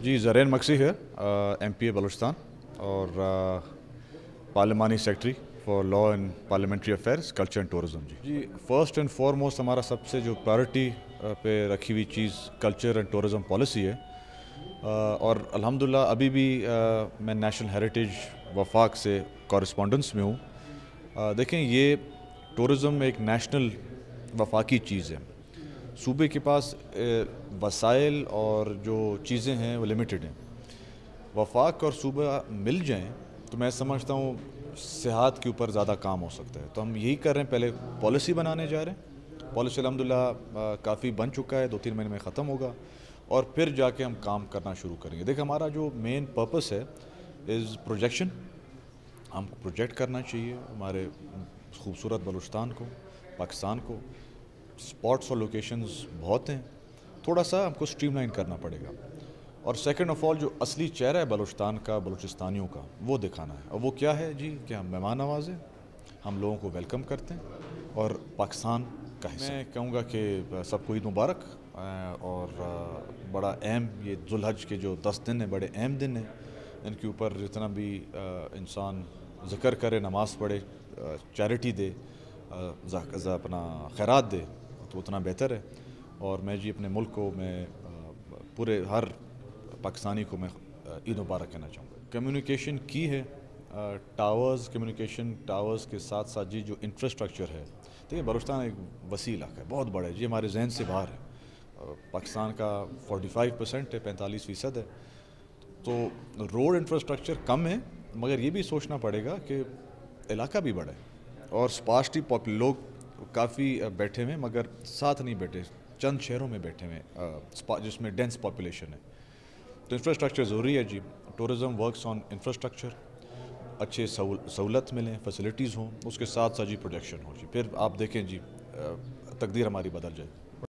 جی زرین مکسی ہے MP بلوچستان اور پارلیمانی secretary for law and parliamentary affairs culture and tourism جی فرسٹ اینڈ فارموسٹ ہمارا سب سے جو پرائرٹی پہ رکھی ہوئی چیز کلچر اینڈ ٹورزم پالیسی ہے اور الحمدللہ ابھی بھی میں نیشنل ہیریٹیج وفاق سے کورسپونڈنس میں ہوں. دیکھیں یہ ٹورزم ایک نیشنل وفاقی چیز ہے. صوبے کے پاس وسائل اور جو چیزیں ہیں وہ لمیٹڈ ہیں. وفاق اور صوبہ مل جائیں تو میں سمجھتا ہوں سیاحت کے اوپر زیادہ کام ہو سکتا ہے. تو ہم یہی کر رہے ہیں, پہلے پالیسی بنانے جا رہے ہیں. پالیسی الحمدللہ کافی بن چکا ہے, 2-3 مہینے میں ختم ہوگا اور پھر جا کے ہم کام کرنا شروع کریں گے. دیکھ ہمارا جو مین پرپس ہے از پروجیکشن. ہم کو پروجیکٹ کرنا چاہیے ہمارے خوبصورت بلوچستان کو, پاکستان کو. اسپاٹس اور لوکیشنز بہت ہیں, تھوڑا سا ہم کو اسٹریم لائن کرنا پڑے گا. اور سیکنڈ آف آل جو اصلی چہرہ ہے بلوچستان کا, بلوچستانیوں کا, وہ دکھانا ہے. اور وہ کیا ہے جی, کہ ہم مہمان نواز ہیں, ہم لوگوں کو ویلکم کرتے ہیں اور پاکستان کا حصہ. میں کہوں گا کہ سب کو عید مبارک. اور بڑا اہم یہ ذوالحج کے جو 10 دن ہیں بڑے اہم دن ہیں. ان کے اوپر جتنا بھی انسان ذکر کرے, نماز پڑھے, چیریٹی دے, اپنا خیرات دے تو اتنا بہتر ہے. اور میں جی اپنے ملک کو, میں پورے ہر پاکستانی کو میں عید مبارک کہنا چاہوں گا. کمیونیکیشن کی ہے ٹاورز, کمیونیکیشن ٹاورز کے ساتھ ساتھ جی جو انفراسٹرکچر ہے. دیکھیں بلوچستان ایک وسیع علاقہ ہے, بہت بڑا ہے جی, ہمارے ذہن سے باہر ہے. پاکستان کا 45% ہے, 45% ہے. تو روڈ انفراسٹرکچر کم ہے, مگر یہ بھی سوچنا پڑے گا کہ علاقہ بھی بڑا ہے اور اسپارسٹی لوگ کافی بیٹھے ہوئے مگر ساتھ نہیں بیٹھے, چند شہروں میں بیٹھے ہوئے جس میں ڈینس پاپولیشن ہے. تو انفراسٹرکچر ضروری ہے جی. ٹورزم ورکس آن انفراسٹرکچر, اچھے سہولت ملیں, فیسلٹیز ہوں, اس کے ساتھ ساتھ جی پروجیکشن ہو جی. پھر آپ دیکھیں جی تقدیر ہماری بدل جائے.